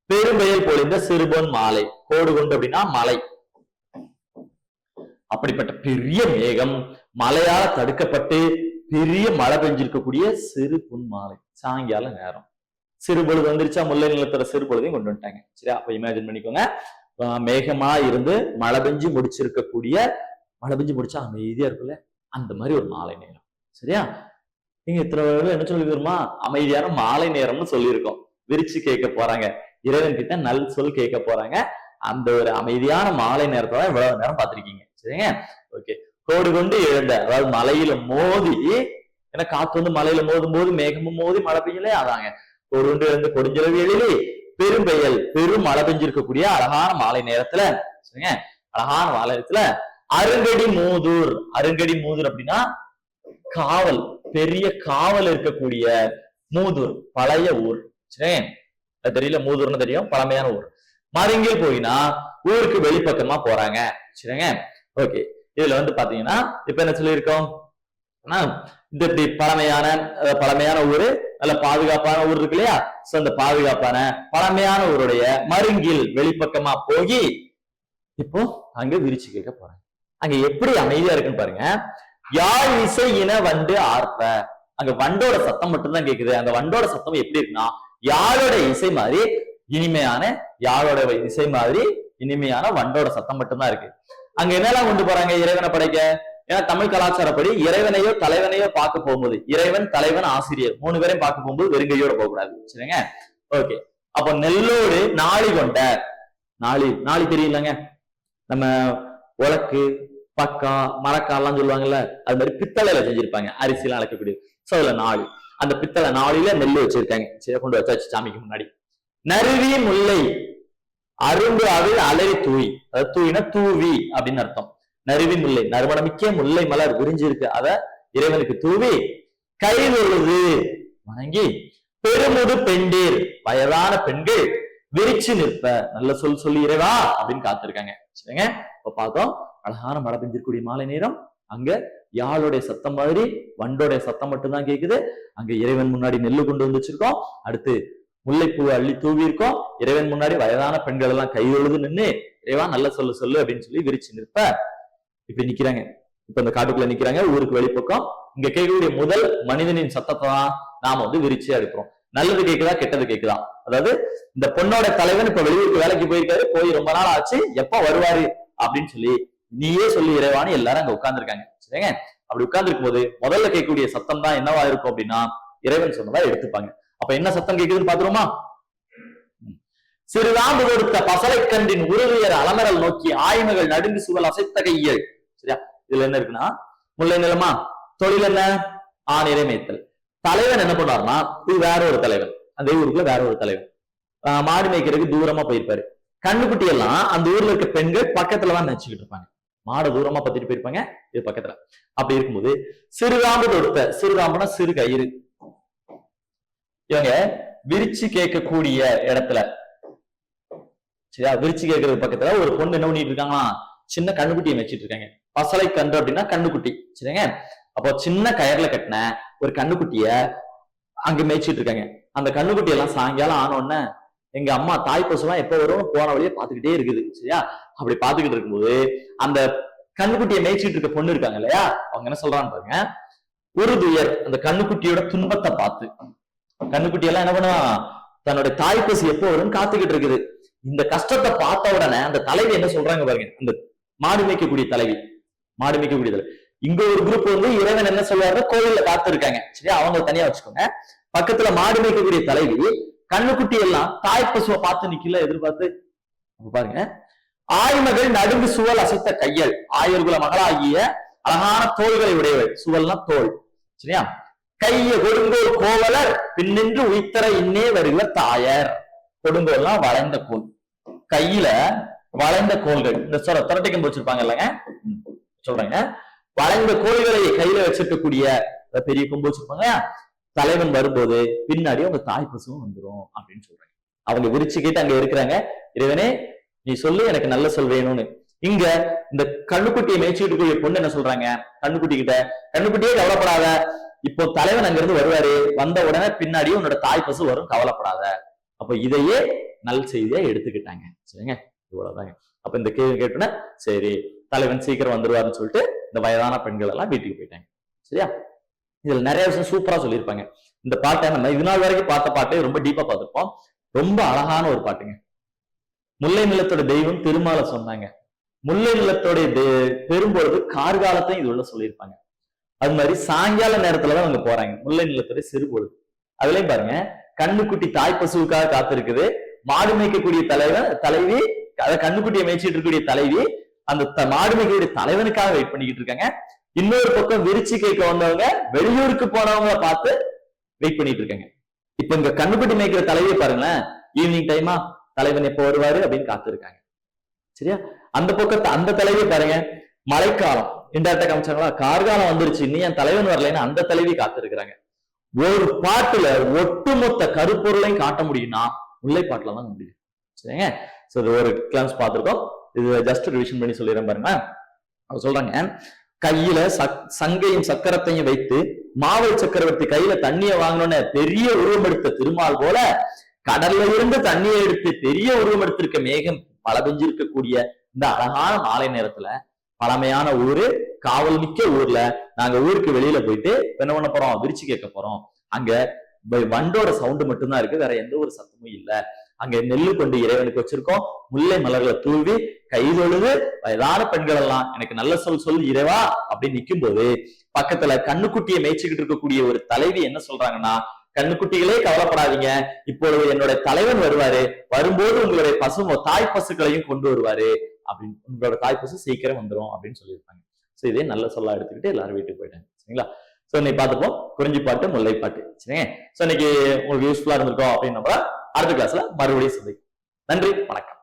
பெரும்பெயல் பொழிந்த சிறுபொன் மாலை. கோடு கொண்டு அப்படின்னா மலை. அப்படிப்பட்ட பெரிய மேகம் மழையால தடுக்கப்பட்டு பெரிய மழை பெஞ்சிருக்கக்கூடிய சிறு பொன் மாலை. சாயங்கால நேரம் சிறுபொழுது வந்துருச்சா? முல்லை நிலத்தோட சிறுபொழுதையும் கொண்டு வந்துட்டாங்க. சரியா? அப்ப இமேஜின் பண்ணிக்கோங்க, மேகமா இருந்து மழை பெஞ்சு முடிச்சா அமைதியா இருக்குல்ல, அந்த மாதிரி ஒரு மாலை நேரம். சரியா? நீங்க இத்தனை என்ன சொல்லி தருமா? அமைதியான மாலை நேரம்னு சொல்லியிருக்கோம். விரிச்சு கேட்க போறாங்க, இறைவன் கிட்ட நல் சொல் கேட்க போறாங்க. அந்த ஒரு அமைதியான மாலை நேரத்தை இவ்வளவு நேரம் பார்த்திருக்கீங்க. சரிங்க, ஓகே. கோடு கொண்டு எழுந்த, அதாவது மலையில மோதி, ஏன்னா காத்து வந்து மலையில மோதும் போது மேகமும் மோதி மழை பெய்யலே. அதாங்க கோடு கொண்டு எழுந்து கொடுஞ்செலவு எழிலி பெரும்பெயல், பெரும் மழை பெஞ்சிருக்கக்கூடிய அழகான மாலை நேரத்துல, சரிங்க, அழகான மாலை நேரத்துல அருங்கடி மூதூர் அப்படின்னா காவல், பெரிய காவல் இருக்கக்கூடிய மூதூர், பழைய ஊர். சரி, அது தெரியல, மூதூர்னு தெரியும், பழமையான ஊர். மருங்கில் போயினா ஊருக்கு வெளிப்பக்கமா போறாங்க. சரிங்க, ஓகே. இதுல வந்து பாத்தீங்கன்னா இப்ப என்ன சொல்லியிருக்கோம், இந்த இப்படி பழமையான ஊரு, நல்ல பாதுகாப்பான ஊர் இருக்கு இல்லையா? சோ அந்த பாதுகாப்பான பழமையான ஊருடைய மருங்கில் வெளிப்பக்கமா போய் இப்போ அங்க விரிச்சு கேட்க போறாங்க. அங்க எப்படி அமைதியா இருக்குன்னு பாருங்க. யாழ் இசை இன வண்டு ஆர்ப்ப, அங்க வண்டோட சத்தம் மட்டும்தான் கேக்குது. அந்த வண்டோட சத்தம் எப்படி இருக்குன்னா யாழோட இசை மாதிரி இனிமையான, இனிமையான வண்டோட சத்தம் மட்டும்தான் இருக்கு. அங்க என்னெல்லாம் கொண்டு போறாங்க இறைவனை படைக்க? ஏன்னா தமிழ் கலாச்சாரப்படி இறைவனையோ தலைவனையோ பார்க்க போகும்போது, இறைவன் தலைவன் ஆசிரியர் 3 பேரையும் பார்க்க போகும்போது வெறுங்கையோட போக கூடாது. சரிங்க, ஓகே. அப்ப நெல்லோடு நாளி கொண்ட, நாளி தெரியலங்க, நம்ம உலக்கு பக்கா மரக்காலாம் சொல்லுவாங்கல்ல, அது மாதிரி பித்தளையில செஞ்சிருப்பாங்க, அரிசி எல்லாம் அழைக்கக்கூடிய. சோ அதுல நாளி, அந்த பித்தளை நாளில நெல் வச்சிருக்காங்க. சரி, கொண்டு வச்சாச்சு சாமிக்கு முன்னாடி. நறுவி முல்லை அரும்பு அவில் அலறி தூய், அதாவது தூயினா தூவி அப்படின்னு அர்த்தம். நறுவி முல்லை, நறுமணமிக்க முல்லை மலர் விரிஞ்சு இருக்கு, அத இறைவனுக்கு தூவி கை தொழுது வணங்கி பெருமுடு பெண்டீர் வயதான பெண்கள் விரிச்சு நிற்ப நல்ல சொல்லி இறைவா அப்படின்னு காத்திருக்காங்க. சரிங்க, இப்ப பார்த்தோம் அழகான மழை பெஞ்சிருக்கூடிய மாலை நேரம். அங்க யாழோடைய சத்தம் மாதிரி வண்டோடைய சத்தம் மட்டும்தான் கேக்குது. அங்க இறைவன் முன்னாடி நெல்லு கொண்டு வந்து வச்சிருக்கோம். அடுத்து முல்லைப்பூவை அள்ளி தூவி இருக்கோம். இறைவன் முன்னாடி வயதான பெண்கள் எல்லாம் கை தொழுது நின்று இறைவா நல்ல சொல்லு அப்படின்னு சொல்லி விரிச்சு நிற்ப இப்படி நிக்கிறாங்க. இப்ப இந்த காட்டுக்குள்ள நிக்கிறாங்க, ஊருக்கு வெளிப்பக்கம். இங்க கேட்கக்கூடிய முதல் மனிதனின் சத்தத்தை தான் நாம விரிச்சு அடிப்போம். நல்லது கேக்குதா கெட்டது கேக்குதா? அதாவது இந்த பொண்ணோட தலைவன் இப்ப வெளியூருக்கு வேலைக்கு போயிருக்காரு, போய் ரொம்ப நாள் ஆச்சு, எப்ப வருவாரு அப்படின்னு சொல்லி நீயே சொல்லி இறைவான்னு எல்லாரும் அங்க உட்கார்ந்துருக்காங்க. சரிங்க, அப்படி உட்கார்ந்துருக்கும் போது முதல்ல கேட்கக்கூடிய சத்தம் தான் என்னவா இருக்கும் அப்படின்னா இறைவன் சொன்னதா எடுத்துப்பாங்க. அப்ப என்ன சத்தம் கேக்குதுன்னு பாத்துருமா? சிறுதாம்பு கொடுத்த பசலை கண்டின் உருவியர் அலமரல் நோக்கி ஆய்மகள் நடுங்கு சுவல் அசைத்த கையல். சரியா, இதுல என்ன இருக்குன்னா முல்லை நிலமா, தொழில் என்ன, ஆணிரை மேய்த்தல். தலைவன் என்ன பண்ணாருன்னா இது வேற ஒரு தலைவன், அந்த ஊருக்குள்ள வேற ஒரு தலைவன் மாடு மேய்க்கிறதுக்கு தூரமா போயிருப்பாரு. கண்ணுக்குட்டி எல்லாம் அந்த ஊர்ல இருக்க பெண்கள் பக்கத்துலதான் நினைச்சுக்கிட்டு இருப்பாங்க. மாடு தூரமா பத்திட்டு போயிருப்பாங்க, இது பக்கத்துல. அப்படி இருக்கும்போது சிறுதாம்பு தொடுத்த, சிறுதாம்புனா சிறு கயிறு, இவங்க விரிச்சு கேட்கக்கூடிய இடத்துல, சரியா, விரிச்சு கேட்கறது பக்கத்துல ஒரு பொண்ணு என்ன பண்ணிட்டு இருக்காங்களா, சின்ன கண்ணுக்குட்டியை வச்சிட்டு இருக்காங்க. பசலை கன்று அப்படின்னா கண்ணுக்குட்டி. சரிங்க, அப்போ சின்ன கயர்ல கட்டின ஒரு கண்ணுக்குட்டிய அங்க மேய்ச்சிட்டு இருக்காங்க. அந்த கண்ணுக்குட்டி எல்லாம் சாயங்காலம் ஆனோடனே எங்க அம்மா தாய் பசுலாம் எப்ப வரும் போன வழியே பாத்துக்கிட்டே இருக்குது. சரியா, அப்படி பாத்துக்கிட்டு இருக்கும்போது அந்த கண்ணுக்குட்டியை மேய்ச்சிட்டு இருக்க பொண்ணு இருக்காங்க இல்லையா, அவங்க என்ன சொல்றான்னு பாருங்க. ஒரு துயர், அந்த கண்ணுக்குட்டியோட துன்பத்தை பார்த்து, கண்ணுக்குட்டி எல்லாம் என்ன பண்ணுவா, தன்னுடைய தாய் பசு எப்போ வரும்னு காத்துக்கிட்டு இருக்குது. இந்த கஷ்டத்தை பார்த்த உடனே அந்த தலைவி என்ன சொல்றாங்க பாருங்க, அந்த மாடு மேய்க்கக்கூடிய தலைவி, மாடு மேய்க்கக்கூடிய தலைவி. இங்க ஒரு குரூப் இறைவன் என்ன சொல்றாரு, கோவில்ல காத்து இருக்காங்க. சரியா, அவங்க தனியா வச்சுக்கோங்க. பக்கத்துல மாடு மேய்க்கக்கூடிய தலைவி கண்ணுக்குட்டி எல்லாம் தாய் பசுவை பார்த்து நிக்கல, எதிர்பார்த்து பாருங்க. ஆய்மகள் நடுங்கு சுவல் அசைத்த கையல், ஆயர்குல மகளாகிய அழகான தோள்களை உடையவள், சுவல்னா தோல். சரியா, கைய கொடுங்கோல் கோவலர் பின்னின்று உயித்தர இன்னே வருகிற தாயர். கொடுங்கோல்னா வளைந்த கோல், கையில வளைந்த கோல்கள், இந்த திரட்டிக்கம் வச்சிருப்பாங்க இல்லைங்க, சொல்றாங்க. வளைந்த கோள்களை கையில வச்சிருக்கக்கூடிய பெரிய கொம்பு வச்சிருப்பாங்க. தலைவன் வரும்போது பின்னாடி அவங்க தாய் பசுவும் வந்துடும் அப்படின்னு சொல்றாங்க. அவங்க விரிச்சுக்கிட்டு அங்க இருக்கிறாங்க. இறைவனே நீ சொல்லு, எனக்கு நல்ல சொல் வேணும்னு. இங்க இந்த கண்ணுக்குட்டியை மேய்ச்சிட்டு கூடிய பொண்ணு என்ன சொல்றாங்க, கண்ணுக்குட்டி கிட்ட, கண்ணுக்குட்டியே கவலைப்படாத, இப்போ தலைவன் அங்க இருந்து வருவாரு, வந்த உடனே பின்னாடியும் உன்னோட தாய் பசு வரும், கவலைப்படாத. அப்ப இதையே நல் செய்தியா எடுத்துக்கிட்டாங்க. சரிங்க, இவ்வளவுதாங்க. அப்ப இந்த கேள்வி கேட்டோன்னா சரி தலைவன் சீக்கிரம் வந்துருவாருன்னு சொல்லிட்டு இந்த வயதான பெண்கள் எல்லாம் வீட்டுக்கு போயிட்டாங்க. சரியா, இதுல நிறைய விஷயம் சூப்பரா சொல்லியிருப்பாங்க. இந்த பாட்டை நம்ம இது நாள் வரைக்கும் பார்த்த பாட்டை ரொம்ப டீப்பா பார்த்திருப்போம். ரொம்ப அழகான ஒரு பாட்டுங்க. முல்லை நிலத்தோட தெய்வம் திருமால சொன்னாங்க. முல்லை நிலத்தோடைய பெரும்பொழுது கார்காலத்தையும் இது உள்ள சொல்லியிருப்பாங்க. அது மாதிரி சாயங்கால நேரத்துலதான் அவங்க போறாங்க. முல்லை நிலத்தோட சிறுபொழுது அதுலயும் பாருங்க, கண்ணுக்குட்டி தாய் பசுவுக்காக காத்திருக்குது. மாடு மேய்க்கக்கூடிய தலைவி, அதை கண்ணுக்குட்டியை மேய்ச்சிட்டு இருக்கக்கூடிய தலைவி அந்த மாடு மேய்க்கக்கூடிய தலைவனுக்காக வெயிட் பண்ணிக்கிட்டு இருக்காங்க. இன்னொரு பக்கம் விரிச்சு கேட்க வந்தவங்க வெளியூருக்கு போனவங்களை பார்த்து வெயிட் பண்ணிட்டு இருக்காங்க. இப்ப இங்க கண்ணுக்குட்டி மேய்க்கிற தலைவியை பாருங்களேன், ஈவினிங் டைமா தலைவன் எப்ப வருவாரு அப்படின்னு காத்திருக்காங்க. சரியா, அந்த பக்கத்தை அந்த தலைவியை பாருங்க, மழைக்காலம் இன்டெரக்டா காமிச்சாங்களா, கார்காலம் வந்துருச்சு, இன்னும் என் தலைவன் வரலைன்னு அந்த தலைவி காத்திருக்கிறாங்க. ஒரு பாட்டுல ஒட்டுமொத்த கருப்பொருளையும் காட்ட முடியும்னா முல்லை பாட்டுல தான் முடியும். சரிங்க, ஒரு கிளாஸ் பார்த்திருக்கோம். இது ஜஸ்ட் ரிவிஷன் பண்ணி சொல்லிடுறேன் பாருங்க. அவங்க சொல்றாங்க, கையில சங்கையும் சக்கரத்தையும் வைத்து மாவல் சக்கரவர்த்தி கையில தண்ணியை வாங்கணும்னு பெரிய உருவம் எடுத்த திருமால் போல கடல்ல இருந்து தண்ணியை எடுத்து பெரிய உருவம் எடுத்திருக்க மேகம் மழை பெஞ்சிருக்கக்கூடிய இந்த அழகான மாலை நேரத்துல பழமையான ஊரு, காவல் மிக்க ஊர்ல நாங்க ஊருக்கு வெளியில போயிட்டு என்ன பண்ண போறோம், விரிச்சு கேட்க போறோம். அங்க வண்டோட சவுண்டு மட்டும்தான் இருக்கு, வேற எந்த ஒரு சத்தமும் இல்ல. அங்க நெல்லு கொண்டு இறைவனுக்கு வச்சிருக்கோம், முல்லை மலர்களை தூவி கை தொழுது வயதான பெண்கள் எல்லாம் எனக்கு நல்ல சொல் இறைவா அப்படின்னு நிக்கும் போது பக்கத்துல கண்ணுக்குட்டியை மேய்ச்சிக்கிட்டு இருக்கக்கூடிய ஒரு தலைவி என்ன சொல்றாங்கன்னா, கண்ணுக்குட்டிகளே கவலைப்படாதீங்க, இப்பொழுது என்னோட தலைவன் வருவாரு, வரும்போது உங்களுடைய தாய் பசுக்களையும் கொண்டு வருவாரு அப்படின்னு, உங்களோட தாய் பசு சீக்கிரம் வந்துடும் அப்படின்னு சொல்லியிருப்பாங்க. சோ இதே நல்ல சொல்லா எடுத்துக்கிட்டு எல்லாரும் வீட்டுக்கு போயிட்டாங்க. சரிங்களா, சோ இன்னைக்கு பார்த்துப்போம் குறிஞ்சி பாட்டு முல்லை பாட்டு. சரிங்க, சோ இன்னைக்கு உங்களுக்கு யூஸ்ஃபுல்லா இருந்திருக்கோம் அப்படின்னு நம்ம அடுத்த கிளாஸ்ல மறுபடியும் சந்திக்கும். நன்றி, வணக்கம்.